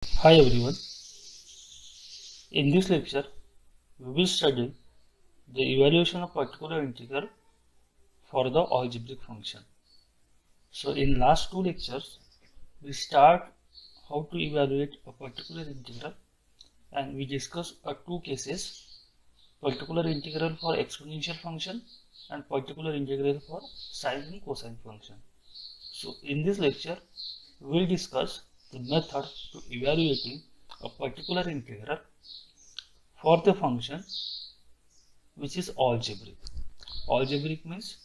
Hi everyone. In this lecture, we will study the evaluation of particular integral for the algebraic function. So in last two lectures, we start how to evaluate a particular integral and we discuss two cases, particular integral for exponential function and particular integral for sine and cosine function. So in this lecture, we will discuss the method to evaluating a particular integral for the function which is algebraic. Algebraic means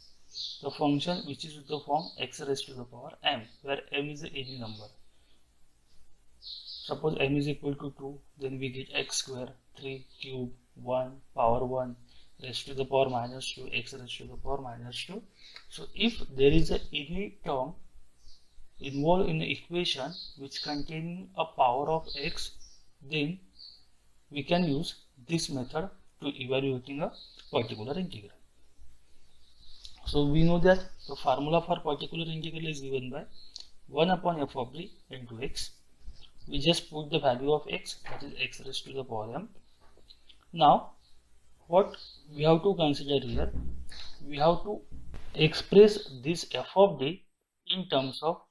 the function which is with the form x raised to the power m, where m is any number. Suppose m is equal to 2, then we get x square, 3 cube, 1, power 1, raised to the power minus 2, x raised to the power minus 2. So if there is any term involved in the equation which containing a power of x, then we can use this method to evaluating a particular integral. So we know that the formula for particular integral is given by 1 upon f of d into x. We just put the value of x, that is x raised to the power m. Now what we have to consider here, we have to express this f of d in terms of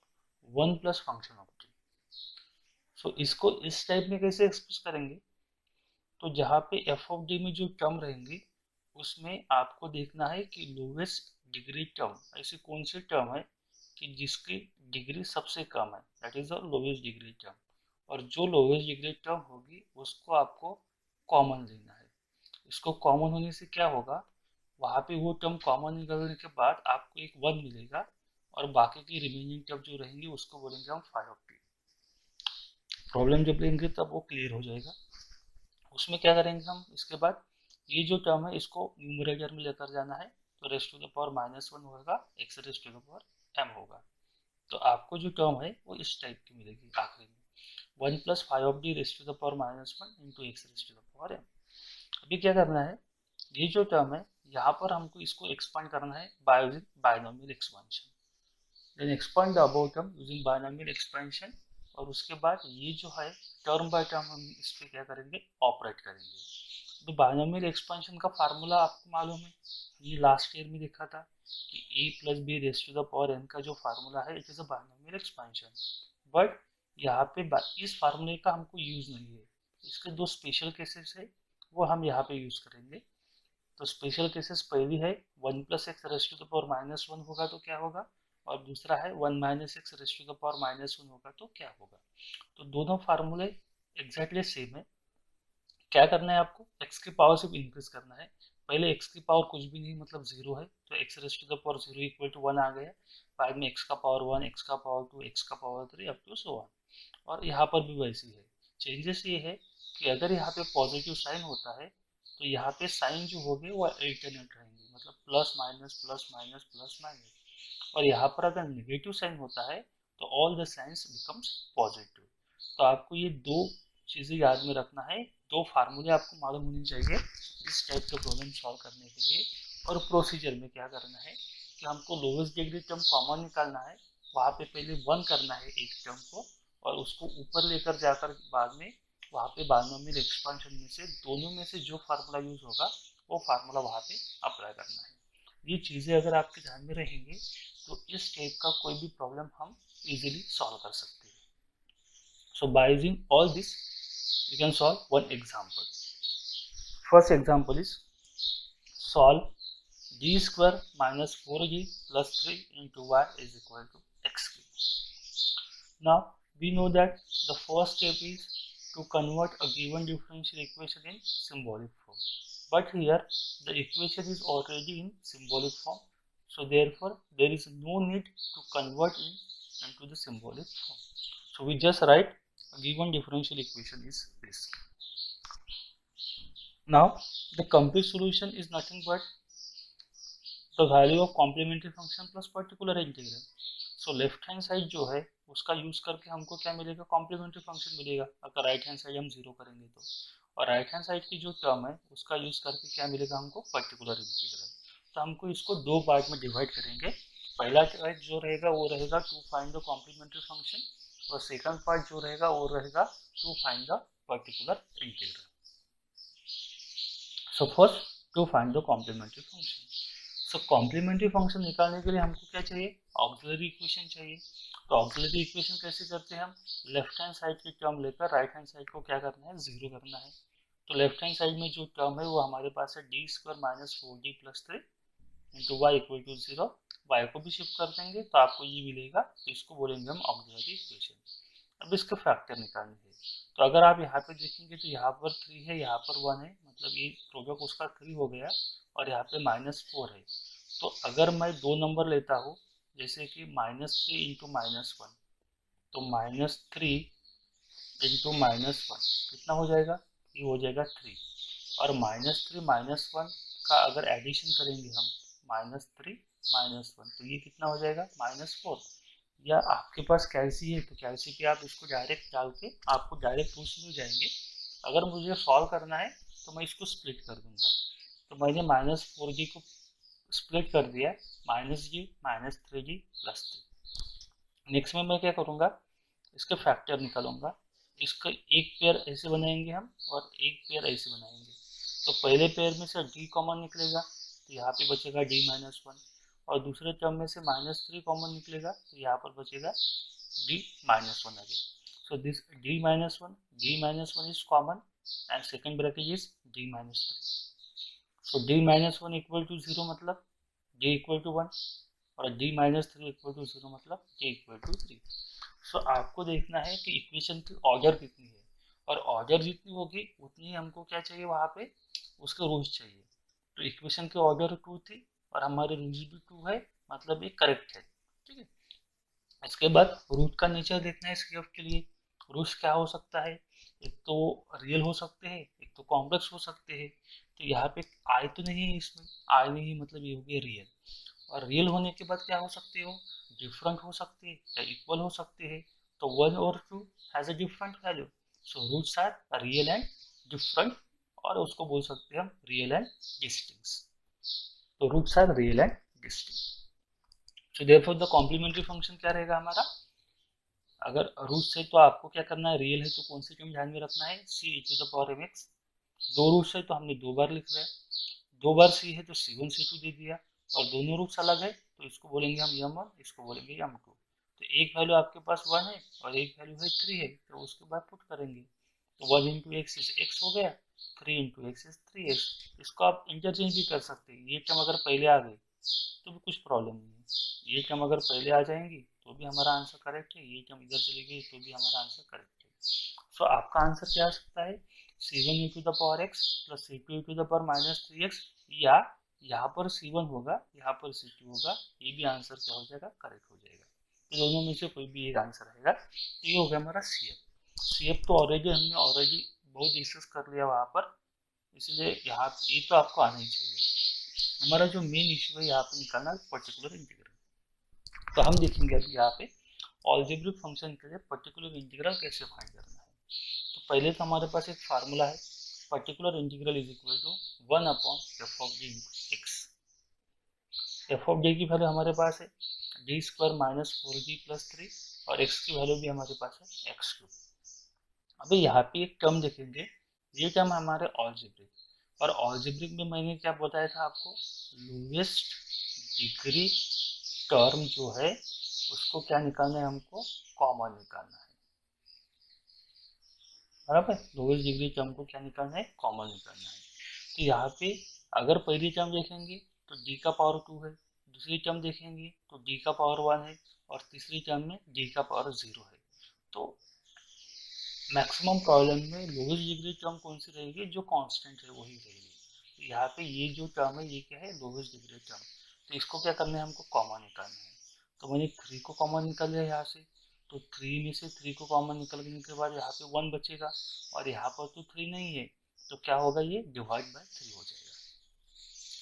1 plus function of d. So इसको इस type में कैसे express करेंगे, तो जहाँ पे F of D में जो टर्म रहेंगे उसमें आपको देखना है कि लोवेस्ट डिग्री टर्म ऐसी कौन सी टर्म है कि जिसकी डिग्री सबसे कम है, that is the lowest degree term, और जो लोवेस्ट डिग्री टर्म होगी उसको आपको कॉमन लेना है। इसको कॉमन होने से क्या होगा, वहाँ पे वो टर्म कॉमन निकलने के बाद आपको एक 1 मिलेगा और बाकी की रिमेनिंग टर्म जो रहेंगी उसको बोलेंगे हम फाइव ऑफ टी। प्रॉब्लम जब लेंगे तब वो क्लियर हो जाएगा। उसमें क्या करेंगे हम, इसके बाद ये जो टर्म है इसको न्यूमरेटर में लेकर जाना है, तो raised to the power minus 1 होगा, X raised to the power M होगा। तो आपको जो टर्म है वो इस टाइप की मिलेगी आखिरी में, 1 plus five of D raised to the power minus 1 into X raised to the power M. अभी क्या करना है, ये जो टर्म है यहाँ पर हमको इसको एक्सपांड करना है by using binomial expansion, then expand the above term using binomial expansion, और उसके बाद ये जो है टर्म बाय टर्म हम इस पर क्या करेंगे, ऑपरेट करेंगे। तो बायनोमियल एक्सपेंशन का फार्मूला आपको मालूम है, ये लास्ट ईयर में देखा था कि a plus B raised to the power n का जो फार्मूला है it is a binomial expansion. But यहाँ पे इस फार्मूले का हमको यूज नहीं है, इसके दो स्पेशल केसेस है वो हम यहाँ पे यूज करेंगे। तो स्पेशल केसेस पहली है 1 plus X raised to the power minus 1 होगा तो क्या होगा, और दूसरा है 1 minus X raised to the power minus 1 होगा तो क्या होगा। तो दोनों फार्मूले एग्जैक्टली सेम है। क्या करना है आपको, x की पावर सिर्फ इंक्रीज करना है। पहले x की पावर कुछ भी नहीं मतलब जीरो है, तो x raise to the power zero equal to 1 आ गया। बाद में x का पावर 1, x का पावर 2, x का power 3 up to so on. और यहाँ पर भी वैसी है। चेंजेस ये है कि अगर यहाँ पे पॉजिटिव साइन होता है तो यहाँ पे साइन जो होंगे वो अल्टरनेट रहेंगे, मतलब plus minus plus minus plus minus. और यहाँ पर अगर नेगेटिव साइन होता है तो all the science becomes positive. तो आपको ये दो चीज़ें याद में रखना है, दो फार्मूले आपको मालूम होने चाहिए इस टाइप का प्रॉब्लम सॉल्व करने के लिए। और प्रोसीजर में क्या करना है कि हमको लोवेस्ट डिग्री टर्म कॉमन निकालना है, वहाँ पे पहले 1 करना है एक टर्म को और उसको ऊपर लेकर जाकर बाद में वहाँ पे बायनोमियल एक्सपेंशन में से दोनों में से जो फार्मूला यूज होगा वो फार्मूला वहाँ पे अप्लाई करना है। ये चीज़ें अगर आपके ध्यान में रहेंगी तो इस टाइप का कोई भी प्रॉब्लम हम इजीली सॉल्व कर सकते हैं। So by using all this, you can solve one example. First example is solve d square minus 4g plus 3 into y is equal to x cube. Now we know that the first step is to convert a given differential equation in symbolic form. But here the equation is already in symbolic form, so therefore there is no need to convert into the symbolic form. So we just write a given differential equation is this. Now the complete solution is nothing but the value of complementary function plus particular integral. So left hand side जो है उसका use करके हमको क्या मिलेगा, complementary function मिलेगा अगर right hand side हम जीरो करेंगे तो, और राइट हैंड साइड की जो टर्म है उसका यूज करके क्या मिलेगा हमको, पर्टिकुलर इंटीग्रल। तो हमको इसको दो पार्ट में डिवाइड करेंगे। पहला जो रहेगा वो रहेगा to find the complementary function, और सेकंड पार्ट जो रहेगा वो रहेगा to find the particular integral. So first to find the complementary function. So complementary function निकालने के लिए हमको क्या चाहिए, ऑक्सिलरी इक्वेशन चाहिए। तो ऑक्सिलरी इक्वेशन कैसे करते हैं हम, लेफ्ट हैंड साइड की टर्म लेकर राइट हैंड साइड को क्या करना है, जीरो करना है। तो लेफ्ट हैंड साइड में जो टर्म है वो हमारे पास है D square minus 4d plus 3 into Y equal to 0। Y को भी शिफ्ट कर देंगे तो आपको ये मिलेगा, तो इसको बोलेंगे हम ऑक्सिलरी इक्वेशन। अब इसके फैक्टर निकालने हैं। तो अगर आप यहाँ पे देखेंगे तो यहाँ पर 3 है, यहाँ पर 1 है, मतलब ये प्रोडक्ट उसका 3 हो गया और यहाँ पे -4 है। तो अगर मैं दो नंबर लेता हूँ, जैसे कि -3 इंटू -1, तो -3 इंटू -1 कितना हो जाएगा, ये हो जाएगा 3। और -3 -1 का अगर एडिशन करेंगे हम, -3 -1, तो ये कितना हो जाएगा, -4। या आपके पास कैलसी है तो कैलसी पे आप इसको डायरेक्ट डाल के आपको डायरेक्ट रूट्स मिल जाएंगे। अगर मुझे सॉल्व करना है तो मैं इसको स्प्लिट कर दूंगा। तो मैंने -4g को स्प्लिट कर दिया, -g -3g प्लस 3। नेक्स्ट में मैं क्या करूँगा, इसके फैक्टर निकालूंगा। इसका एक पेयर ऐसे बनाएंगे हम और एक पेयर ऐसे बनाएंगे। तो पहले पेयर में से d कॉमन निकलेगा तो यहाँ पे बचेगा d-1, और दूसरे टर्म में से -3 कॉमन निकलेगा तो यहाँ पर बचेगा d-1 again. So this d-1 is common and second bracket is d-3। So d-1 equal to 0 मतलब d इक्वल टू 1, और d-3 इक्वल टू 0 मतलब d इक्वल टू 3। सो आपको देखना है कि इक्वेशन की ऑर्डर कितनी है, और ऑर्डर जितनी होगी उतनी ही हमको क्या चाहिए, वहाँ पे उसके रूट्स चाहिए। तो इक्वेशन की ऑर्डर 2 थी और हमारे रूट्स भी 2 है, मतलब ये करेक्ट है। ठीक है, इसके बाद रूट का नेचर देखना है इसके के लिए। रूट्स क्या हो सकता है, एक तो रियल हो सकते हैं, एक तो कॉम्प्लेक्स हो सकते हैं। तो यहाँ पे आई तो नहीं है, इसमें आई नहीं मतलब ये हो गया रियल। और रियल होने के बाद क्या हो सकते हो, डिफरेंट हो सकते हैं या इक्वल हो सकते हैं। तो 1 और 2 has a different value, so roots are real and different, और उसको बोल सकते हैं हम रियल एंड डिस्टिंक्ट। तो roots are real and distinct. So therefore the complementary function क्या रहेगा हमारा, अगर रूट्स है तो आपको क्या करना है, रियल है तो कौन सी टर्म ध्यान में रखना है, C E to the power M X. दो रूट्स है तो हमने दो बार लिख रहे हैं, दो बार सी है तो C1 C2 दे दिया, और दोनों रूट्स अलग है तो इसको बोलेंगे हम m1, इसको बोलेंगे m2। तो एक वैल्यू आपके पास 1 है और एक वैल्यू है 3 है, तो उसके बाद पुट करेंगे। तो 1 इंटू एक्स इज एक्स हो गया, 3 इंटू एक्स इज 3x। इसको आप इंटरचेंज भी कर सकते हैं, ये टर्म अगर पहले आ गई तो भी कुछ प्रॉब्लम नहीं है, ये टर्म अगर पहले आ जाएंगी तो भी हमारा आंसर करेक्ट है, ये टर्म इधर चली गई तो भी हमारा आंसर करेक्ट है। सो आपका आंसर क्या आ सकता है, C1 e to the power x plus C2 e to the power -3x, या यहाँ पर C1 होगा यहाँ पर C2 होगा, ये भी आंसर क्या हो जाएगा, करेक्ट हो जाएगा। तो दोनों में से कोई भी एक आंसर रहेगा। तो ये हो गया हमारा CF तो ऑलरेडी बहुत डिस्कस कर लिया वहाँ पर, इसलिए यहाँ ये तो आपको आना ही चाहिए। हमारा जो मेन इशू है यहाँ पे निकालना पर्टिकुलर इंटीग्रल। तो हम देखेंगे अभी यहाँ पे अलजेब्रिक फंक्शन के लिए पर्टिकुलर इंटीग्रल कैसे फाइंड करना है। तो पहले तो हमारे पास एक फार्मूला है, particular integral is equal to 1 upon F of D into X. F of D की वैल्यू हमारे पास है डी स्क्वायर -4d प्लस 3, और एक्स की वैल्यू भी हमारे पास है एक्स क्यूब। अभी यहाँ पे एक टर्म देखेंगे, ये टर्म हमारे अलजेब्रिक, और अलजेब्रिक में मैंने क्या बताया था आपको, लोवेस्ट डिग्री टर्म जो है उसको क्या निकालना है, हमको कॉमन निकालना है, बराबर। लोवेस्ट डिग्री टर्म को क्या निकालना है, कॉमन निकालना है। तो यहाँ पे अगर पहली टर्म देखेंगे तो d का पावर 2 है, दूसरी टर्म देखेंगे तो d का पावर 1 है, और तीसरी टर्म में d का पावर 0 है। तो मैक्सिमम प्रॉब्लम में लोवेस्ट डिग्री टर्म कौन सी रहेगी, जो कांस्टेंट है वही रहेगी। तो यहाँ पे ये जो टर्म है ये क्या है, लोवेस्ट डिग्री टर्म। तो इसको क्या करना है, हमको कॉमन निकालना है। तो मैंने 3 को कॉमन निकाल लिया यहाँ से, तो 3 में से 3 को कॉमन निकालने के बाद यहाँ पे 1 बचेगा, और यहाँ पर तो 3 नहीं है, तो क्या होगा, ये डिवाइड बाय 3 हो जाएगा।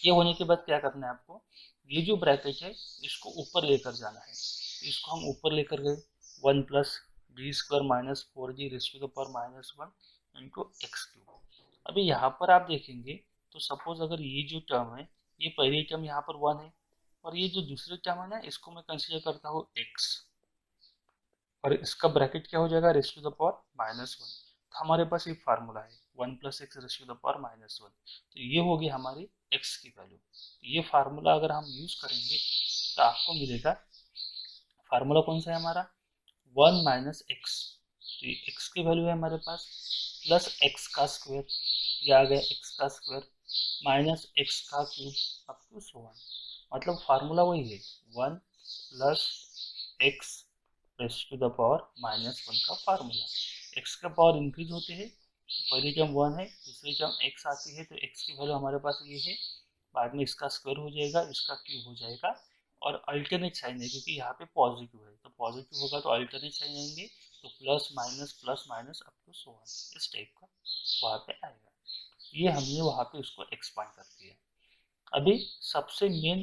ये होने के बाद क्या करना है आपको, ये जो ब्रैकेट है इसको ऊपर लेकर जाना है। तो इसको हम ऊपर लेकर गए, 1 plus D square -4g raise to the power -1 into X cube. अभी यहाँ पर आप देखेंगे तो सपोज अगर ये जो टर्म है, ये पहली टर्म यहाँ पर 1 है, और ये जो दूसरी टर्म है ना, इसको मैं कंसीडर करता हूँ x। और इसका ब्रैकेट क्या हो जाएगा, रेस टू द पावर -1। तो हमारे पास ये फार्मूला है 1 + x raise to the power -1। तो ये होगी हमारी x की वैल्यू। तो ये फार्मूला अगर हम यूज करेंगे तो आपको मिलेगा, फार्मूला कौन सा है हमारा, 1 - x। तो ये x की वैल्यू है हमारे पास, प्लस x का स्क्वायर, ये आ गया x का स्क्वायर, माइनस x का cube up to so on. मतलब फार्मूला वही है 1 + x raise to the power -1 का फार्मूला। x का पावर इंक्रीज होते हैं तो पहली टर्म 1 है, दूसरी टर्म x आती है तो x की वैल्यू हमारे पास ये है, बाद में इसका स्क्वायर हो जाएगा, इसका क्यूब हो जाएगा, और अल्टरनेट साइन है क्योंकि यहाँ पे पॉजिटिव है, तो पॉजिटिव होगा तो अल्टरनेट साइन आएंगे, तो plus minus up to so on, इस टाइप का वहाँ पे आएगा। ये हमने वहाँ पे उसको एक्सपांड कर दिया। अभी सबसे मेन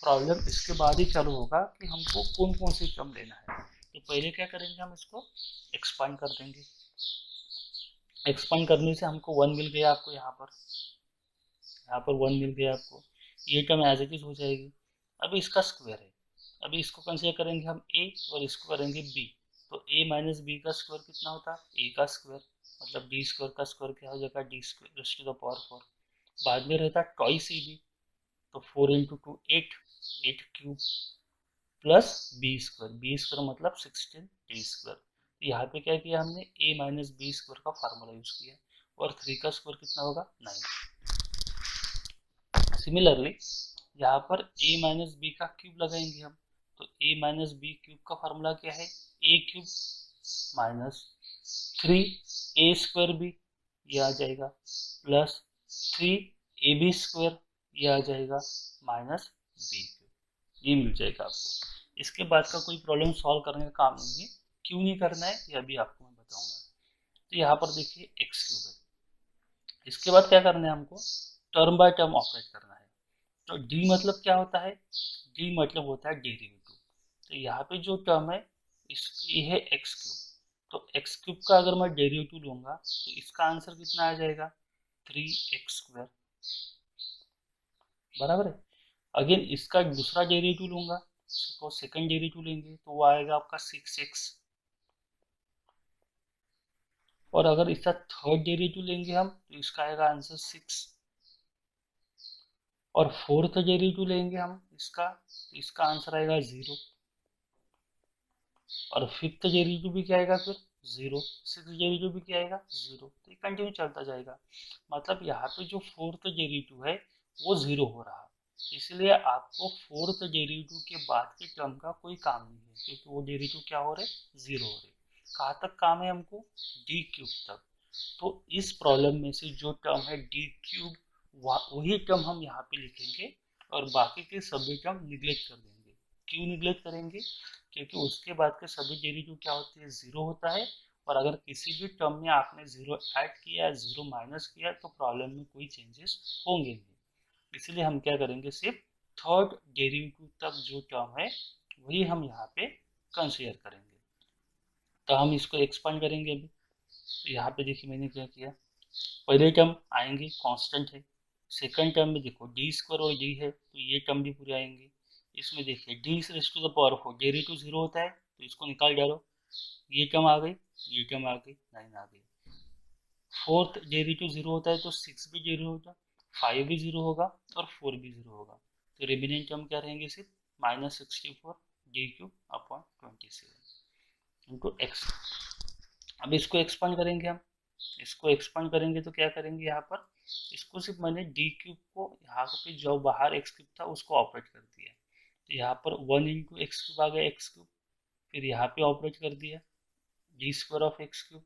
प्रॉब्लम इसके बाद ही चालू होगा कि हमको कौन कौन सी टर्म लेना है। तो पहले क्या करेंगे, हम इसको एक्सपांड कर देंगे। एक्सपांड करने से हमको 1 मिल गया, आपको यहाँ पर 1 मिल गया आपको, ये टर्म एज इट इज हो जाएगी। अभी इसका स्क्वायर है, अभी इसको कंसिडर करेंगे हम a और इसको करेंगे b। तो a - b का स्क्वायर कितना होता है, a का स्क्वायर, मतलब d स्क्वायर का स्क्वायर क्या हो जाएगा, d square raise to the power 4। बाद में रहता टॉइस ab, तो 4 × 2 8, 8 क्यूब, प्लस b स्क्वायर मतलब 16 d स्क्वायर। यहाँ पे क्या किया हमने, a - b स्क्वायर का फार्मूला यूज किया, और 3 का स्क्वायर कितना होगा, 9। सिमिलरली यहाँ पर a - b का क्यूब लगाएंगे हम, तो a - b क्यूब का फार्मूला क्या है, a cube minus 3a² b, ये आ जाएगा, प्लस 3ab स्क्वायर, ये आ जाएगा, माइनस b क्यूब, ये मिल जाएगा आपको। इसके बाद का कोई प्रॉब्लम सॉल्व करने का काम नहीं है, क्यों नहीं करना है ये अभी आपको मैं बताऊंगा। तो यहाँ पर देखिए x क्यूब है, इसके बाद क्या करना है हमको, टर्म बाय टर्म ऑपरेट करना है। तो d मतलब क्या होता है, d मतलब होता है डेरिवेटिव। तो यहाँ पे जो टर्म है ये है एक्स क्यूब, तो एक्स क्यूब का अगर मैं डेरिवेटिव लूंगा तो इसका आंसर कितना आ जाएगा, 3x², बराबर है। अगेन इसका दूसरा डेरिवेटिव लूंगा, तो सेकंड डेरिवेटिव लेंगे तो वो आएगा आपका 6x, और अगर इसका थर्ड डेरिवेटिव लेंगे हम तो इसका आएगा आंसर 6, और फोर्थ डेरिवेटिव लेंगे हम इसका, तो इसका आंसर आएगा 0, और फिफ्थ डेरिवेटिव भी क्या आएगा फिर 0, सिक्स डेरिवेटिव भी क्या आएगा 0, तो ये कंटिन्यू चलता जाएगा। मतलब यहाँ पे जो फोर्थ डेरिवेटिव है वो 0 हो रहा, इसलिए आपको फोर्थ डेरिवेटिव के बाद के टर्म का कोई काम नहीं है, क्योंकि वो डेरिवेटिव क्या हो रहे, 0 हो रहे। कहाँ तक काम है हमको, डी क्यूब तक। तो इस प्रॉब्लम में से जो टर्म है डी क्यूब, वही टर्म हम यहाँ पे लिखेंगे, और बाकी के सभी टर्म निग्लेक्ट कर देंगे। क्यों निग्लेक्ट करेंगे, क्योंकि उसके बाद के सभी डेरिवेटिव क्या होते हैं, 0 होता है, और अगर किसी भी टर्म में आपने 0 ऐड किया, 0 माइनस किया, तो प्रॉब्लम में कोई चेंजेस होंगे नहीं। इसलिए हम क्या करेंगे, सिर्फ थर्ड डेरिवेटिव तक जो टर्म है वही हम यहाँ पे कंसीडर करेंगे। तो हम इसको एक्सपांड करेंगे अभी। तो यहाँ पे देखिए मैंने क्या किया, पहले टर्म आएंगे कांस्टेंट है, सेकंड टर्म में देखो d² और d है तो ये टर्म भी पूरे आएंगे। इसमें देखिए d⁻⁴ डेरिवेटिव 0 होता है तो इसको निकाल डालो, ये टर्म आ गई, ये टर्म आ गई, 9 आ गई। फोर्थ डेरिवेटिव 0 होता है तो 6 भी 0 होगा, 5 भी 0 होगा, और 4 भी 0 होगा। तो रिमेनिंग टर्म क्या रहेंगे, सिर्फ -64 d³ 27 × x। अब इसको एक्सपांड करेंगे हम, इसको एक्सपांड करेंगे तो क्या करेंगे, यहाँ पर इसको सिर्फ मैंने d³ को यहाँ पे जो बाहर x³ था उसको ऑपरेट कर दिया, तो यहाँ पर 1 × x³ आ गया x³, फिर यहाँ पे ऑपरेट कर दिया d² x³,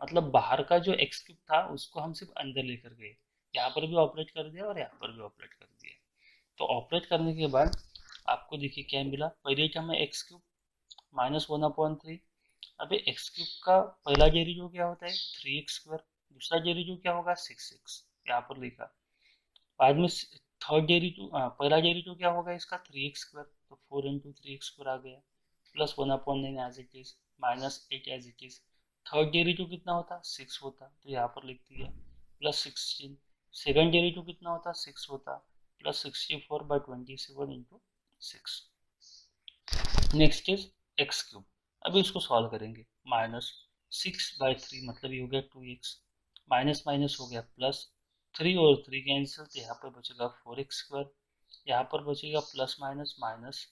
मतलब बाहर का जो x³ था उसको हम सिर्फ अंदर लेकर गए, यहाँ पर भी ऑपरेट कर दिया और यहाँ पर भी ऑपरेट कर दिया। तो ऑपरेट करने के बाद आपको देखिए क्या मिला, पहले टर्म है x³ -1/3। अबे x³ का पहला डेरिवेटिव क्या होता है, 3x², दूसरा डेरिवेटिव क्या होगा, 6x, यहाँ पर लिखा। बाद में थर्ड डेरिवेटिव, पहला डेरिवेटिव क्या होगा इसका, 3x², तो 4 × 3x² आ गया, plus 1/9 as it is, -8 as it is. Third derivative कितना होता, 6 होता, तो यहाँ पर लिख दिया, प्लस 16। सेकंड डेरिवेटिव कितना होता, 6 होता, प्लस 64/27 × 6। नेक्स्ट इज x³ अभी इसको सॉल्व करेंगे। -6/3 मतलब ये हो गया 2x, माइनस माइनस हो गया प्लस, 3 और 3 कैंसिल तो यहाँ पर बचेगा 4x², यहाँ पर बचेगा प्लस माइनस माइनस,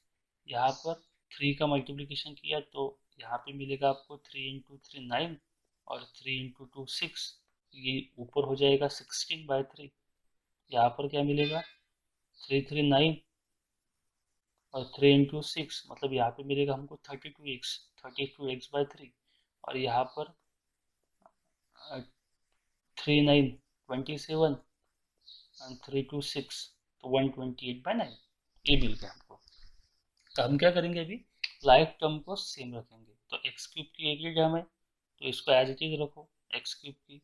यहाँ पर 3 का मल्टीप्लिकेशन किया तो यहाँ पे मिलेगा आपको 3 × 3 9 और 3 × 2 6, ये ऊपर हो जाएगा 16/3। यहाँ पर क्या मिलेगा 3 3 9 और 3 × 6 मतलब यहाँ पे मिलेगा हमको 32x/3 और यहाँ पर 3 9 27 एंड 3 2 6 तो 128/9 ये मिल गया हमको। तो हम क्या करेंगे अभी लाइक टर्म को सेम रखेंगे, तो x³ की एक ही टर्म है तो इसको एज इट इज रखो, x³ की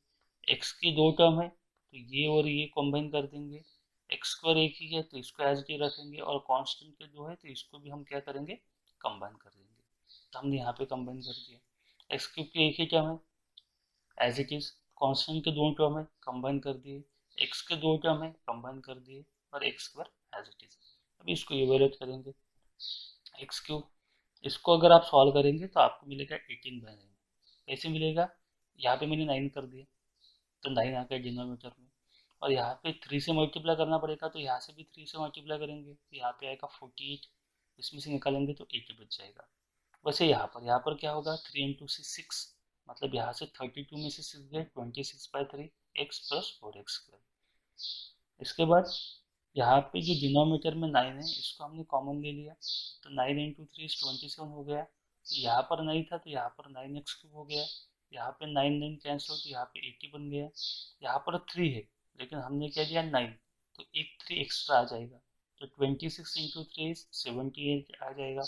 x की 2 टर्म है तो ये और ये कंबाइन कर देंगे, x² एक ही है तो इसको एज इट इज रखेंगे और कांस्टेंट के 2 है तो इसको भी हम क्या करेंगे कंबाइन कर देंगे। तो हमने यहाँ पे कंबाइन कर दिया, x³ की एक ही टर्म है एज इट इज, कांस्टेंट के 2 टर्म है कंबाइन कर दिए, x के 2 टर्म है कंबाइन कर दिए और x² एज इट इज। अभी इसको इवेलुएट करेंगे, x³ इसको अगर आप सॉल्व करेंगे तो आपको मिलेगा 18/9। कैसे मिलेगा, यहाँ पे मैंने 9 कर दिया तो 9 आ गया डिनोमिनेटर में, और यहाँ पे 3 से मल्टीप्लाई करना पड़ेगा तो यहाँ से भी 3 से मल्टीप्लाई करेंगे तो यहाँ पे आएगा 48, इसमें से निकालेंगे तो 80 बच जाएगा। वैसे यहाँ पर क्या होगा 3 × 6 मतलब यहाँ से 32 में से 6 गए 26/3 x + 4x²। इसके बाद यहाँ पे जो डिनोमिनेटर में 9 है इसको हमने कॉमन ले लिया तो 9 × 3 = 27 हो गया, तो यहाँ पर 9 था तो यहाँ पर 9x³ हो गया, यहाँ पे 9 9 कैंसिल तो यहाँ पे 80 बन गया, यहाँ पर 3 है लेकिन हमने क्या दिया 9 तो एक 3 एक्स्ट्रा आ जाएगा तो 26 × 3 = 78 आ जाएगा,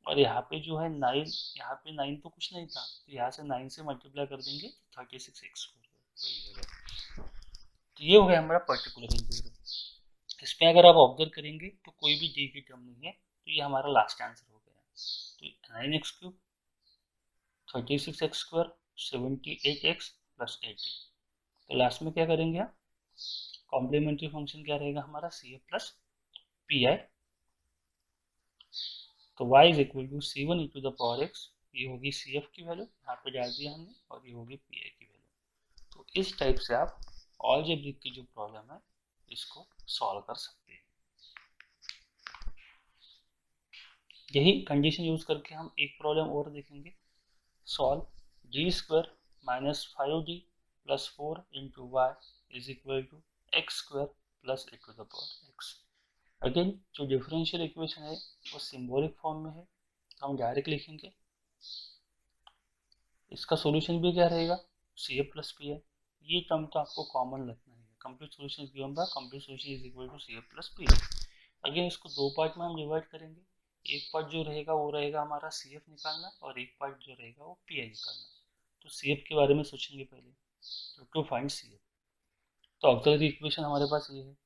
और यहाँ पे जो है 9 यहाँ पे 9 तो कुछ नहीं था तो यहाँ से 9 से मल्टीप्लाई कर देंगे तो 36x²। तो ये हो गया हमारा पर्टिकुलर इंटीग्रल। इसमें अगर आप ऑब्जर्व करेंगे तो कोई भी डी की टर्म नहीं है तो ये हमारा लास्ट आंसर हो गया। तो 9x³ 36x², 78x + 80। तो लास्ट में क्या करेंगे आप, कॉम्प्लीमेंट्री फंक्शन क्या रहेगा हमारा CF + PI, तो y = C1 e⁻⁴ x, ये होगी CF की वैल्यू यहाँ पे डाल दिया हमने और ये होगी PI की वैल्यू। तो इस टाइप से आप अलजेब्रिक की जो प्रॉब्लम है इसको सॉल्व कर सकते हैं। यही कंडीशन यूज करके हम एक प्रॉब्लम और देखेंगे, solve d² - 5d + 4 × y = x² + e⁻x। Again जो डिफरेंशियल इक्वेशन है वो सिंबॉलिक फॉर्म में है तो हम डायरेक्ट लिखेंगे, इसका सॉल्यूशन भी क्या रहेगा CF + PI, ये टर्म तो आपको कॉमन रखना है, complete solution is given by complete solution is equal to CF + PI। Again इसको दो पार्ट में हम डिवाइड करेंगे, एक पार्ट जो रहेगा वो रहेगा हमारा CF निकालना और एक पार्ट जो रहेगा वो PI निकालना। तो CF के बारे में सोचेंगे पहले, तो टू फाइंड CF तो ऑक्सिलरी इक्वेशन हमारे पास ये है।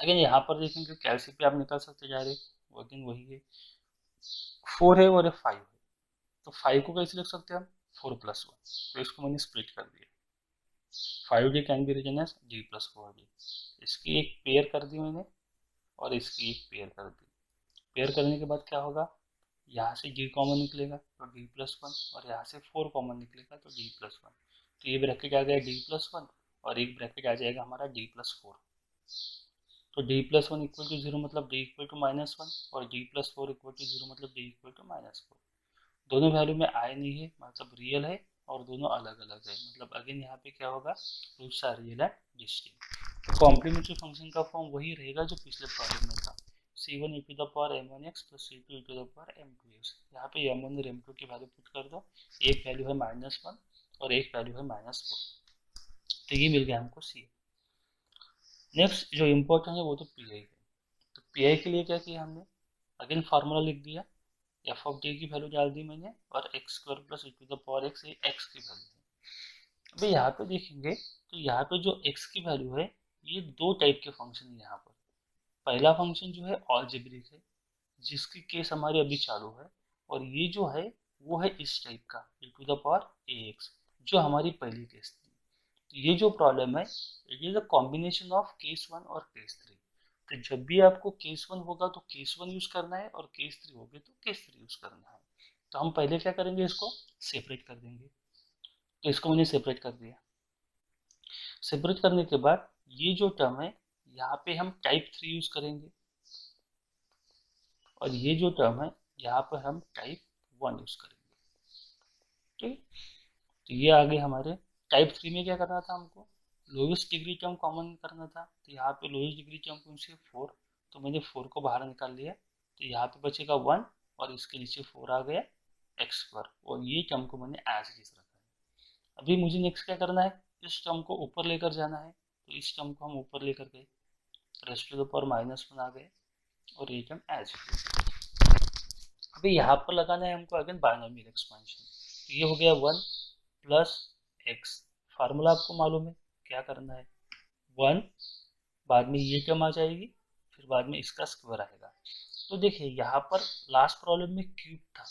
अगेन यहाँ पर देखेंगे कैलसी पे आप निकाल सकते हैं डायरेक्ट, वर्किंग वही है, 4 है और 5 है तो 5 को कैसे लिख सकते हैं हम 4 + 1, तो इसको मैंने स्प्लिट कर दिया, 5d can be written as d + 4d। इसकी एक पेयर कर दी मैंने और इसकी एक पेयर कर दी, पेयर करने के बाद क्या होगा, यहाँ से d कॉमन निकलेगा तो d + 1 और यहाँ से 4 कॉमन निकलेगा तो d + 1, तो ये ब्रैकेट आ गया d + 1 और एक ब्रैकेट आ जाएगा हमारा d + 4। तो d + 1 = 0 मतलब d = -1 और d + 4 = 0 मतलब d = -4। दोनों वैल्यू में आई नहीं है मतलब रियल है और दोनों अलग अलग है, मतलब अगेन यहाँ पे क्या होगा roots are real and distinct. तो कॉम्प्लीमेंट्री फंक्शन का फॉर्म वही रहेगा जो पिछले प्रॉब्लम में था, C1 e⁻m1x + C2 e⁻m2x। यहाँ पे m1 और m2 की वैल्यू पुट कर दो, एक वैल्यू है -1 और एक वैल्यू है -4, तो ये मिल गया हमको C। नेक्स्ट जो इम्पोर्टेंट है वो तो PI है, तो PI के लिए क्या किया हमने, अगेन फार्मूला लिख दिया, f(j) की वैल्यू डाल दी मैंने और x² + e⁻x ये x की वैल्यू है। अभी यहाँ पे देखेंगे तो यहाँ पे जो x की वैल्यू है ये दो टाइप के फंक्शन है यहाँ पर। पहला फंक्शन जो है अलजेब्रिक है जिसकी केस हमारी अभी चालू है, और ये जो है वो है इस टाइप का e⁻ax जो हमारी पहली केस थी। तो ये जो प्रॉब्लम है it is a combination of case 1 और केस 3। तो जब भी आपको केस 1 होगा तो केस 1 यूज करना है और केस 3 होगे तो केस 3 यूज करना है। तो हम पहले क्या करेंगे, इसको सेपरेट कर देंगे। तो इसको मैंने सेपरेट कर दिया। सेपरेट करने के बाद ये जो टर्म है यहाँ पे हम टाइप 3 यूज करेंगे, और ये जो टर्म है यहाँ पर हम टाइप 1 यूज करेंगे। ठीक है, तो ये आगे हमारे टाइप 3 में क्या करना था हमको, लोएस्ट डिग्री टर्म कॉमन करना था। तो यहाँ पे लोएस्ट डिग्री टर्म कौन सी है, 4, तो मैंने 4 को बाहर निकाल लिया। तो यहाँ पे बचेगा 1 और इसके नीचे 4 आ गया एक्स स्क्वायर, और ये टर्म को मैंने एज इट इज रखा है। अभी मुझे नेक्स्ट क्या करना है, इस टर्म को ऊपर लेकर जाना है। तो इस टर्म को हम ऊपर लेकर गए, रेस्ट टू द पावर -1 आ गए, और ये टर्म एज इट इज। अभी यहाँ पर लगाना है हमको अगेन बायनोमियल एक्सपेंशन। तो ये हो गया 1 प्लस एक्स, फार्मूला आपको मालूम है क्या करना है, 1 बाद में ये टर्म आ जाएगी, फिर बाद में इसका स्क्वायर आएगा। तो देखिए यहाँ पर लास्ट प्रॉब्लम में क्यूब था,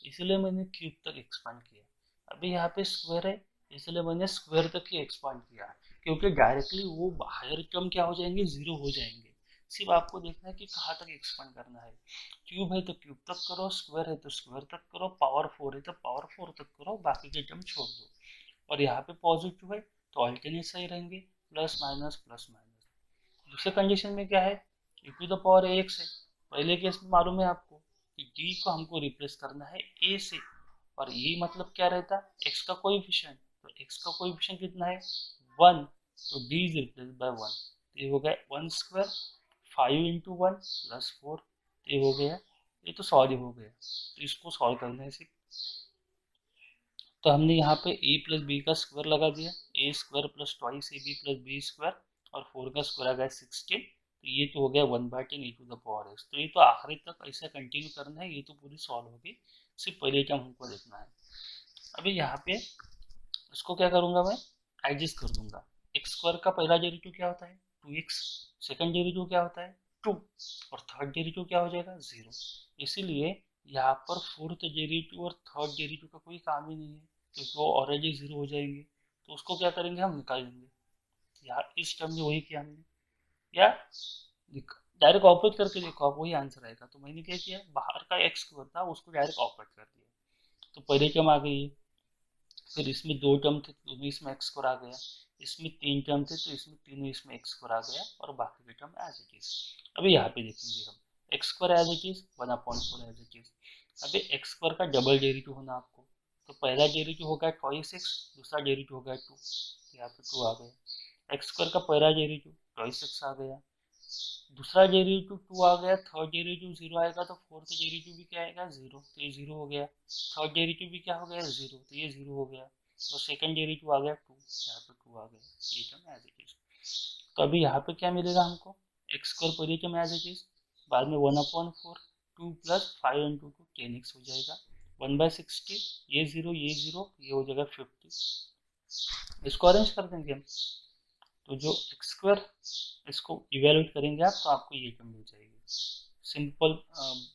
इसलिए मैंने क्यूब तक एक्सपांड किया। अभी यहाँ पे स्क्वायर है, इसलिए मैंने स्क्वायर तक ही एक्सपांड किया, क्योंकि डायरेक्टली वो हायर टर्म क्या हो जाएंगे, जीरो हो जाएंगे। सिर्फ आपको देखना है कि कहाँ तक एक्सपांड करना है। क्यूब है तो क्यूब तक करो, स्क्वायर है तो स्क्वायर तक करो, पावर 4 है तो पावर 4 तक करो, बाकी के टर्म छोड़ दो। और यहाँ पे पॉजिटिव है तो अल्टरनेट सही रहेंगे, प्लस माइनस प्लस माइनस। दूसरे कंडीशन में क्या है, e to the power X है। पहले केस में मालूम है आपको कि d को हमको रिप्लेस करना है a से, और ये मतलब क्या रहता है, x का कोएफिशिएंट। तो x का कोएफिशिएंट कितना है, 1, तो d इज रिप्लेस बाय 1। तो ये हो गया 1 स्क्वायर, 5 इंटू 1 प्लस 4, ये हो गया, ये तो सॉल्व हो गया। तो इसको सॉल्व करना है सिर्फ। तो हमने यहाँ पे a प्लस बी का स्क्वायर लगा दिया, A square plus twice A B plus B square, और 4 का स्क्वायर आ गया 16। तो ये तो हो गया 1/10 e to the power X. तो ये तो आखिरी तक ऐसा कंटिन्यू करना है, ये तो पूरी सॉल्व होगी, सिर्फ पहले टर्म हमको देखना है। अभी यहाँ पे इसको क्या करूँगा मैं, एडजस्ट कर दूंगा। एक्स स्क्वायर का पहला डेरिवेटिव क्या होता है, 2x, सेकंड डेरिवेटिव क्या होता है 2, और थर्ड डेरिवेटिव क्या हो जाएगा 0। इसीलिए यहाँ पर फोर्थ डेरिवेटिव और थर्ड डेरिवेटिव का कोई काम ही नहीं है, क्योंकि वो ऑलरेडी 0 हो जाएंगे। तो उसको क्या करेंगे, हम निकाल देंगे। यार इस टर्म में वही किया हमने, या डायरेक्ट ऑपरेट करके देखो आप, वही आंसर आएगा। तो मैंने क्या किया, बाहर का एक्स स्क्वायर था उसको डायरेक्ट ऑपरेट कर दिया। तो पहले टर्म आ गई, फिर इसमें 2 टर्म थे तो इसमें एक्स स्क्वायर आ गया, इसमें 3 टर्म थे तो इसमें तीनों इसमें एक्स स्क्वायर आ गया, और बाकी के टर्म एज इट इज। अभी यहाँ पे देखेंगे हम, X square as it is, 1/4 as it is. अभी एक्स स्क्वायर का डबल डेरिवेटिव होना आपको, तो पहला डेरिवेटिव होगा ट्वाइस एक्स, दूसरा डेरिवेटिव होगा 2, यहाँ पे 2 आ गया। एक्स स्क्वायर का पहला डेरिवेटिव ट्वाइस एक्स आ गया, दूसरा डेरिवेटिव 2 आ गया, थर्ड डेरिवेटिव 0 आएगा, तो फोर्थ डेरिवेटिव भी क्या आएगा 0, तो ये 0 हो गया। थर्ड डेरिवेटिव भी क्या हो गया 0, तो ये 0 हो गया। तो सेकंड डेरिवेटिव आ गया 2, यहाँ पे 2 आ गया, ये टर्म एज इट इज। तो अभी यहाँ पे क्या मिलेगा हमको, एक्स स्क्वायर पहले टर्म एज इट इज, बाद में 1/4, 2 प्लस 5 इंटू 2 10x हो जाएगा, 1/60, ये 0 ये 0, ये हो जाएगा 50। इसको अरेंज कर देंगे हम, तो जो एक्स स्क्वायर, इसको इवेलुएट करेंगे आप तो आपको ये टर्म मिल जाएगी। सिंपल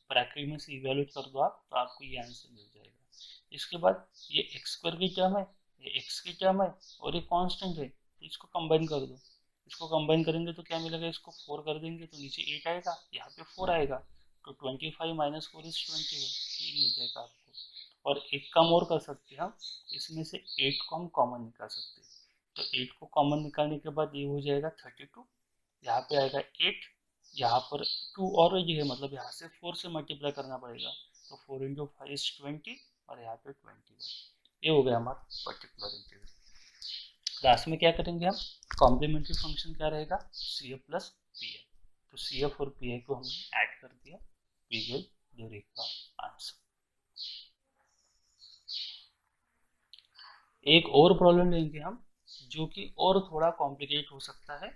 ब्रैकेट में से इवेलुएट कर दो आप, तो आपको ये आंसर मिल जाएगा। इसके बाद ये एक्स स्क्वायर की टर्म है, ये एक्स की टर्म है, और ये कांस्टेंट है, तो इसको कंबाइन कर दो। इसको कंबाइन करेंगे तो क्या मिलेगा, इसको 4 कर देंगे तो नीचे 8 आएगा, यहाँ पे 4 आएगा, तो 25 माइनस 4 इज 21, ये मिल जाएगा आपको। और एक काम और कर सकते हैं हम, इसमें से 8 को हम कॉमन निकाल सकते हैं। तो 8 को कॉमन निकालने के बाद ये हो जाएगा 32, यहाँ पे आएगा 8, यहाँ पर 2 और ये है, मतलब यहाँ से 4 से मल्टीप्लाई करना पड़ेगा, तो 4 इंटू 5 इज 20, और यहाँ पे 21। ये हो गया हमारा पर्टिकुलर इंटीग्रल। लास्ट में क्या करेंगे हम, कॉम्प्लीमेंट्री फंक्शन क्या रहेगा, C F plus P I. तो सी एफ और पी आई को हमने ऐड कर दिया, वी गेट द आंसर। एक और प्रॉब्लम लेंगे हम, जो कि और थोड़ा कॉम्प्लिकेट हो सकता है,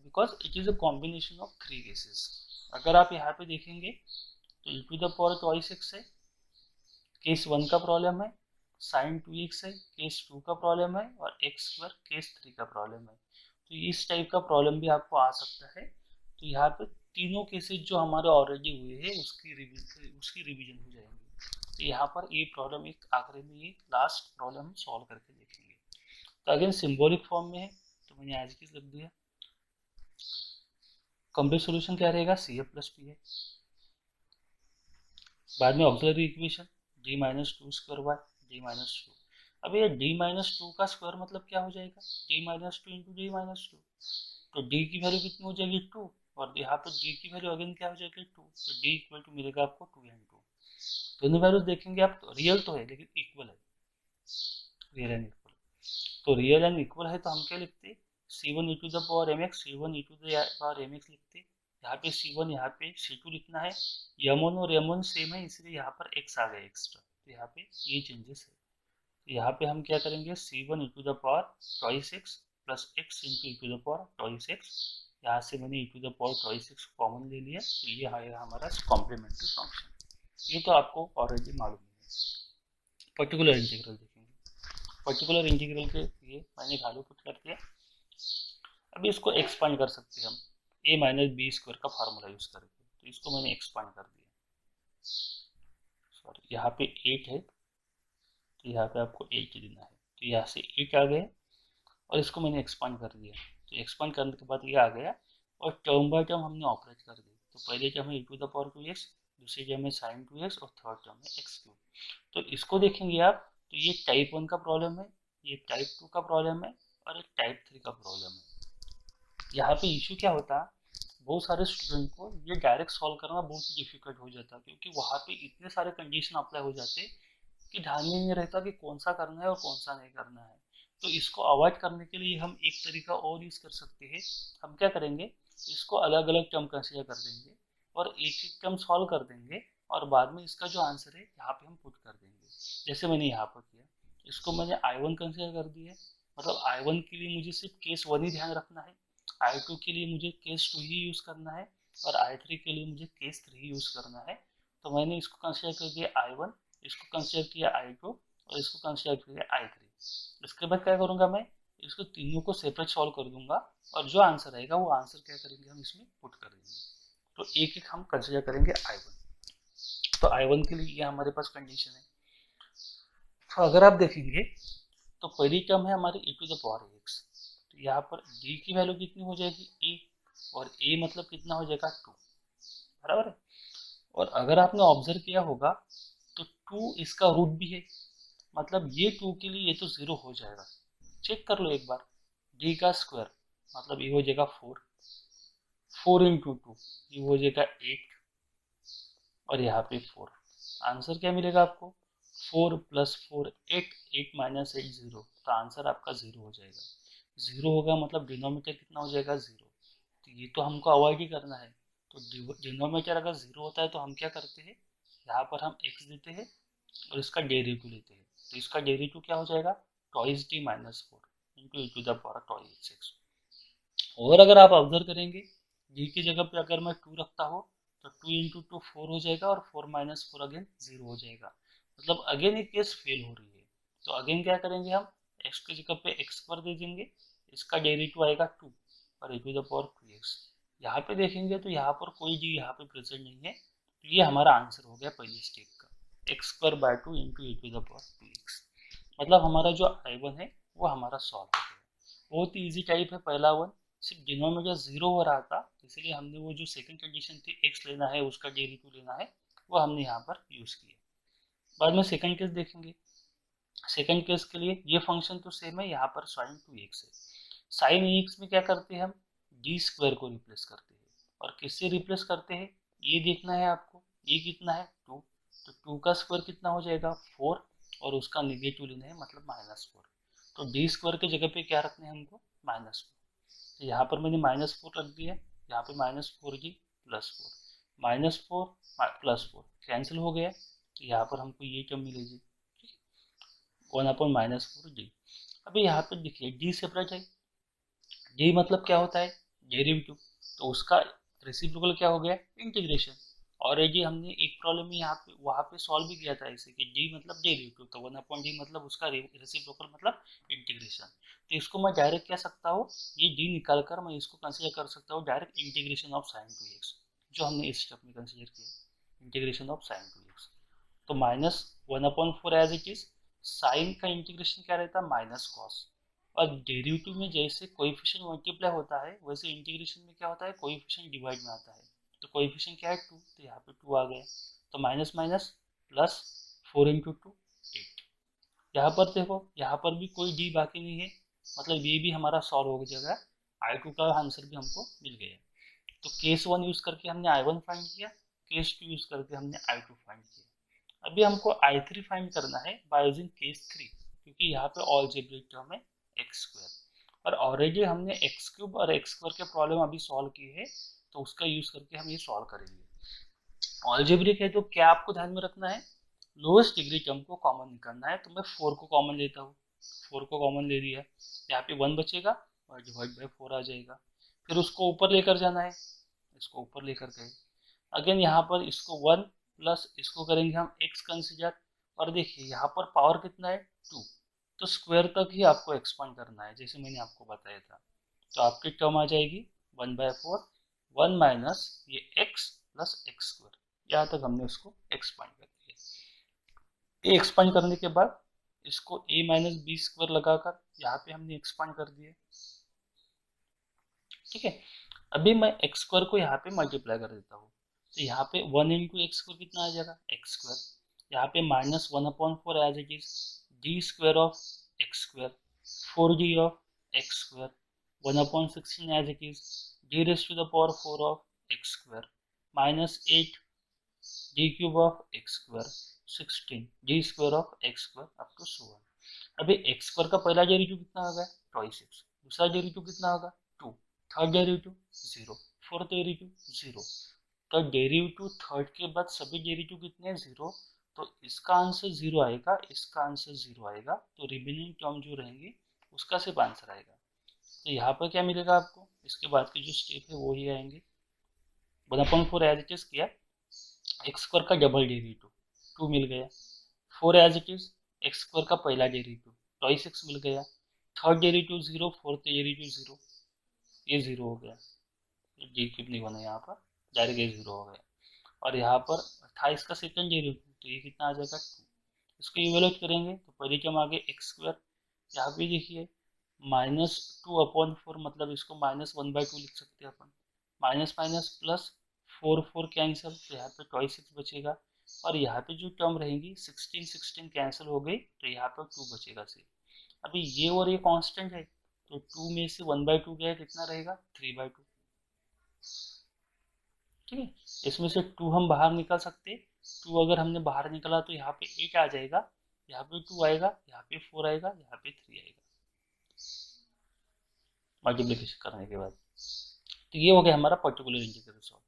because it is a combination of 3 cases. अगर आप यहाँ पे देखेंगे तो e to the power twice X है, केस 1 का प्रॉब्लम है, साइन 2x है, केस 2 का प्रॉब्लम है, और एक्स स्क्वायर केस 3 का प्रॉब्लम है। तो इस टाइप का प्रॉब्लम भी आपको आ सकता है। तो यहाँ पे तीनों केसेस जो हमारे ऑलरेडी हुए हैं उसकी रिवीजन हो जाएंगे। तो यहाँ पर ये प्रॉब्लम एक आखिरी में, ये लास्ट प्रॉब्लम हम सॉल्व करके देखेंगे। तो अगेन सिंबॉलिक फॉर्म में है, तो मैंने आज की लिख दिया। कंप्लीट सॉल्यूशन क्या रहेगा, सी एफ प्लस पी है, बाद में auxiliary equation D minus two square Y, D minus two. अब ये डी माइनस टू का स्क्वायर मतलब क्या हो जाएगा, D minus two into D minus two. तो डी की वैल्यू कितनी हो जाएगी, टू, और यहाँ पर डी की वैल्यू अगेन क्या हो जाएगी, टू। तो डी इक्वल टू मिलेगा आपको टू एंड टू। दोनों वैल्यूज देखेंगे आप, तो रियल तो है लेकिन इक्वल है, रियल एंड इक्वल। तो रियल एंड इक्वल है तो हम क्या लिखते हैं, C one E to the power M X, C one E to the power M X लिखते हैं। यहाँ पे सी वन, यहाँ पे सी टू लिखना है। यम वन और यम वन सेम है इसलिए यहाँ पर एक्स आ गया एक्स्ट्रा, तो यहाँ पे ये चेंजेस है। तो यहाँ पे हम क्या करेंगे, C one E to the power twice X plus X into E to the power twice X. यहाँ से मैंने E to the power twice X common ले लिया, तो ये आएगा हमारा कॉम्प्लीमेंट्री फंक्शन। ये तो आपको ऑलरेडी मालूम है। पर्टिकुलर इंटीग्रल देखेंगे, पर्टिकुलर इंटीग्रल के लिए मैंने वैल्यू पुट कर दिया। अभी इसको एक्सपांड कर सकते हैं हम, ए माइनस बी स्क्वायर का फार्मूला यूज करके, तो इसको मैंने एक्सपांड कर दिया। सॉरी, यहाँ पे 8 है तो यहाँ पे आपको 8 देना है, तो यहाँ से 8 आ गया और इसको मैंने एक्सपांड कर दिया। तो एक्सपांड करने के बाद ये आ गया और टर्म बाय टर्म हमने ऑपरेट कर दिया। तो पहले टर्म है E to the power two X, दूसरी टर्म है साइन टू एक्स और थर्ड टर्म है एक्स क्यूब। तो इसको देखेंगे आप, तो ये टाइप 1 का प्रॉब्लम है, ये टाइप 2 का प्रॉब्लम है और एक टाइप 3 का प्रॉब्लम है। यहाँ पे इशू क्या होता है, बहुत सारे स्टूडेंट को ये डायरेक्ट सॉल्व करना बहुत ही डिफिकल्ट हो जाता है, क्योंकि वहाँ पे इतने सारे कंडीशन अप्लाई हो जाते कि ध्यान में नहीं रहता कि कौन सा करना है और कौन सा नहीं करना है। तो इसको अवॉइड करने के लिए हम एक तरीका और यूज कर सकते हैं। हम क्या करेंगे, इसको अलग अलग टर्म कंसीडर कर देंगे और एक एक टर्म सॉल्व कर देंगे और बाद में इसका जो आंसर है यहाँ पे हम पुट कर देंगे। जैसे मैंने यहाँ पर किया, इसको मैंने I1 कंसीडर कर दिया, मतलब I1 के लिए मुझे सिर्फ केस 1 ही ध्यान रखना है, I2 के लिए मुझे केस 2 ही यूज करना है और I3 के लिए मुझे केस 3 यूज करना है। तो मैंने इसको कंसीडर कर दिया I1, इसको कंसीडर किया I2 और इसको कंसीडर किया I3। इसके बाद क्या करूंगा, मैं इसको तीनों को सेपरेट सॉल्व कर दूंगा और जो आंसर आएगा वो आंसर क्या करेंगे, हम इसमें पुट कर देंगे। तो एक एक हम कंसीडर करेंगे I1। तो I1 के लिए ये हमारे पास कंडीशन है। तो अगर आप देखेंगे तो पहली टर्म है हमारी e to the power X, तो यहाँ पर d की वैल्यू कितनी हो जाएगी a, और a मतलब कितना हो जाएगा 2, बराबर है। और अगर आपने ऑब्जर्व किया होगा तो 2 इसका रूट भी है, मतलब ये 2 के लिए ये तो 0 हो जाएगा। चेक कर लो एक बार, d का स्क्वायर मतलब ये हो जाएगा 4, 4 इंटू 2 ये हो जाएगा 8 और यहाँ पे 4। आंसर क्या मिलेगा आपको, 4 प्लस 4 8, 8 माइनस 8 0, तो आंसर आपका 0 हो जाएगा। 0 होगा मतलब डिनोमिनेटर कितना हो जाएगा 0, तो ये तो हमको अवॉइड ही करना है। तो डिनोमिनेटर अगर 0 होता है तो हम क्या करते हैं, यहाँ पर हम x देते हैं और इसका डेरिवेटिव लेते हैं। तो इसका डेरिवेटिव क्या हो जाएगा, twice D minus 4 into E to the power twice X. और अगर आप ऑब्जर्व करेंगे डी की जगह पे अगर मैं 2 रखता हूँ तो 2 इंटू 2 4 हो जाएगा और 4 माइनस 4 अगेन 0 हो जाएगा, मतलब अगेन एक केस फेल हो रही है। तो अगेन क्या करेंगे, हम x की जगह पे x पर दे देंगे, इसका डेरिवेटिव आएगा 2 और e to the power 2x। यहाँ पे देखेंगे तो यहाँ पर कोई जी यहाँ पे प्रेजेंट नहीं है, तो ये हमारा आंसर हो गया पहले स्टेप का, X square by 2 into E to the power 2x। मतलब हमारा जो I1 है वो हमारा सॉल्व हो गया। बहुत ही ईजी टाइप है पहला वन, सिर्फ डिनोमिनेटर 0 हो रहा था इसलिए हमने वो जो सेकंड कंडीशन थी x लेना है उसका डेरिवेटिव लेना है वो हमने यहाँ पर यूज किया। बाद में सेकंड केस देखेंगे, सेकंड केस के लिए ये फंक्शन तो सेम है, यहाँ पर साइन 2x है। साइन एक्स में क्या करते हैं, हम डी स्क्वायर को रिप्लेस करते हैं और किससे रिप्लेस करते हैं ये देखना है आपको। ये कितना है 2, तो 2 का स्क्वायर कितना हो जाएगा 4 और उसका निगेटिव लेना है मतलब -4। तो डी स्क्वायर के जगह पे क्या रखना है हमको -4, तो यहाँ पर मैंने -4 रख दिया, यहाँ पे -4g प्लस 4, -4 प्लस 4 कैंसिल हो गया, तो यहाँ पर हमको ये टर्म मिलेगी 1/-4d। अभी यहाँ पे देखिए d सेपरेट है, d मतलब क्या होता है डेरिवेटिव, तो उसका रेसिप्रोकल क्या हो गया इंटीग्रेशन। और ये हमने एक प्रॉब्लम में यहाँ पे वहाँ पे सॉल्व भी किया था ऐसे कि d मतलब डेरिवेटिव, तो 1/d मतलब उसका रेसिप्रोकल मतलब इंटीग्रेशन। तो इसको मैं डायरेक्ट कह सकता हूँ, ये d निकाल कर मैं इसको कंसिडर कर सकता हूँ direct integration of sine 2x, जो हमने इस स्टेप में कंसिडर किया इंटीग्रेशन ऑफ साइन 2x। तो -1/4 एज इट इज, साइन का इंटीग्रेशन क्या रहता है माइनस कॉस, और डेरिवेटिव में जैसे कोएफिशिएंट मल्टीप्लाई होता है वैसे इंटीग्रेशन में क्या होता है कोएफिशिएंट डिवाइड में आता है। तो कोएफिशिएंट क्या है 2, तो यहाँ पे 2 आ गया, तो माइनस माइनस प्लस 4 इंटू 2 8। यहाँ पर देखो, यहाँ पर भी कोई डी बाकी नहीं है, मतलब ये भी हमारा सॉल्व हो जाएगा, I2 का आंसर भी हमको मिल गया। तो केस 1 यूज करके हमने I1 फाइंड किया, केस 2 यूज करके हमने I2 फाइंड किया। अभी हमको I3 फाइंड करना है बाय यूजिंग केस 3, क्योंकि यहाँ पे अलजेब्रिक टर्म है एक्स स्क्वायर, और ऑलरेडी हमने एक्स क्यूब और एक्स स्क्वायर के प्रॉब्लम अभी सॉल्व की है, तो उसका यूज करके हम ये सॉल्व करेंगे। अलजेब्रिक है तो क्या आपको ध्यान में रखना है, लोएस्ट डिग्री टर्म को कॉमन निकालना है। तो मैं 4 को कॉमन लेता हूँ, 4 को कॉमन ले लिया, यहाँ पे 1 बचेगा और डिवाइड बाय 4 आ जाएगा। फिर उसको ऊपर लेकर जाना है, इसको ऊपर लेकर गए, अगेन यहाँ पर इसको 1 प्लस इसको करेंगे हम x कंसीडर, और देखिए यहाँ पर पावर कितना है 2, तो स्क्वायर तक ही आपको एक्सपांड करना है जैसे मैंने आपको बताया था। तो आपकी टर्म आ जाएगी 1/4 1 माइनस ये x प्लस एक्स स्क्वायर, यहाँ तक हमने उसको एक्सपांड कर दिया। ए एक्सपांड करने के बाद इसको a माइनस बी स्क्वायर लगाकर यहाँ पे हमने एक्सपांड कर दिया, ठीक है। अभी मैं एक्स स्क्वायर को यहाँ पे मल्टीप्लाई कर देता हूँ, तो यहाँ पे 1 इंटू एक्स स्क्वायर कितना आ जाएगा एक्स स्क्वायर, यहाँ पे minus 1/4 as it is D square of X square, 4d of X square, 1/16 as it is D raise to the power 4 of X square, minus 8 D cube of X square, 16 D square of X square up to so on. अभी X square का पहला derivative कितना होगा 26, दूसरा derivative कितना होगा 2, third derivative 0, fourth derivative 0। तो derivative third के बाद सभी डेरिवेटिव कितने हैं 0, तो इसका आंसर 0 आएगा, इसका आंसर 0 आएगा, तो रिमेनिंग टर्म जो रहेंगे उसका सिर्फ आंसर आएगा। तो यहाँ पर क्या मिलेगा आपको, इसके बाद के जो स्टेप है वो ही आएंगे। 1/4 एज इट इज किया, एक्स स्क्वायर का डबल डेरिवेटिव 2 मिल गया, 4 as it is X square का पहला डेरिवेटिव 26 मिल गया, थर्ड डेरिवेटिव 0, फोर्थ डेरिवेटिव 0, ये 0 हो गया, डी क्यूब नहीं बना यहाँ पर, डायरेक्ट ये 0 हो गया। और यहाँ पर 28 का सेकंड डेरिवेटिव, तो ये कितना आ जाएगा 2, इसको इवेल्यूएट करेंगे तो पहले टर्म आ गया एक्स स्क्वायर, यहाँ पे देखिए माइनस 2/4, मतलब इसको -1/2 लिख सकते हैं अपन, माइनस माइनस प्लस 4 कैंसिल, तो यहाँ पे 26 बचेगा, और यहाँ पे जो टर्म रहेंगी 16 कैंसिल हो गई, तो यहाँ पर 2 बचेगा सिर्फ। अभी ये और ये कांस्टेंट है, तो 2 में से 1/2 गया, कितना रहेगा 3/2, ठीक है। इसमें से 2 हम बाहर निकाल सकते, 2 अगर हमने बाहर निकाला तो यहाँ पे 8 आ जाएगा, यहाँ पे 2 आएगा, यहाँ पे 4 आएगा, यहाँ पे 3 आएगा मल्टीप्लिकेशन करने के बाद। तो ये हो गया हमारा पर्टिकुलर इंटीग्रल सॉल्व।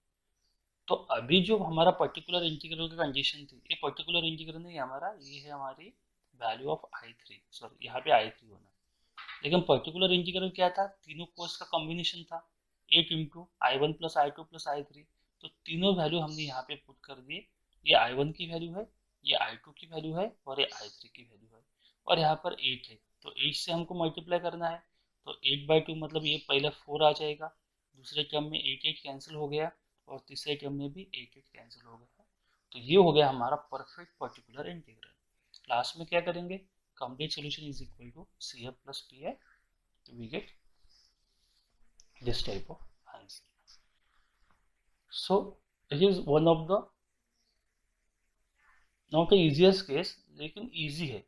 तो अभी जो हमारा पर्टिकुलर इंटीग्रल की कंडीशन थी, ये पर्टिकुलर इंटीग्रल नहीं हमारा, ये है हमारी वैल्यू ऑफ I3, सॉरी यहाँ पे I3 होना, लेकिन पर्टिकुलर इंटीग्रल क्या था, तीनों कोर्स का कॉम्बिनेशन था 8 into I1 plus I2 plus I3, तो तीनों वैल्यू हमने यहाँ पे पुट कर दिए, ये I1 की वैल्यू है, ये I2 की वैल्यू है, और ये I3 की वैल्यू है, और यहाँ पर 8 है, तो 8 से हमको मल्टीप्लाई करना है, तो 8/2 मतलब ये पहले 4 आ जाएगा, दूसरे टर्म में 8 कैंसिल हो गया, और तीसरे टर्म में भी 8 कैंसिल हो गया। तो ये हो गया हमारा परफेक्ट पर्टिकुलर इंटीग्रल। लास्ट में क्या करेंगे, complete solution is equal to CF plus PI, we get this type of answer. So it is one of the not the easiest case, लेकिन easy है,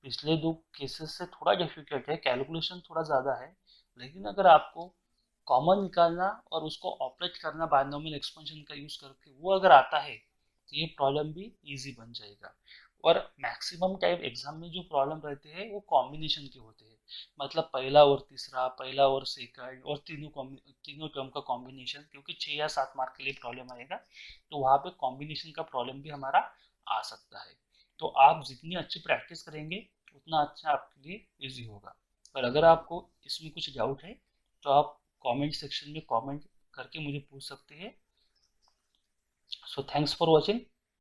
पिछले दो केसेस से थोड़ा डिफिकल्ट है, कैलकुलेशन थोड़ा ज़्यादा है, लेकिन अगर आपको कॉमन निकालना और उसको ऑपरेट करना बायनोमियल एक्सपेंशन का यूज़ करके वो अगर आता है, तो ये प्रॉब्लम भी इजी बन जाएगा। और मैक्सिमम टाइप एग्जाम में जो प्रॉब्लम रहते हैं वो कॉम्बिनेशन के होते हैं, मतलब पहला और तीसरा, पहला और सेकंड, और तीनों टर्म का कॉम्बिनेशन, क्योंकि 6 या 7 मार्क के लिए प्रॉब्लम आएगा, तो वहाँ पे कॉम्बिनेशन का प्रॉब्लम भी हमारा आ सकता है। तो आप जितनी अच्छी प्रैक्टिस करेंगे उतना अच्छा आपके लिए इजी होगा। और अगर आपको इसमें कुछ डाउट है तो आप कमेंट सेक्शन में कमेंट करके मुझे पूछ सकते हैं। So thanks for watching.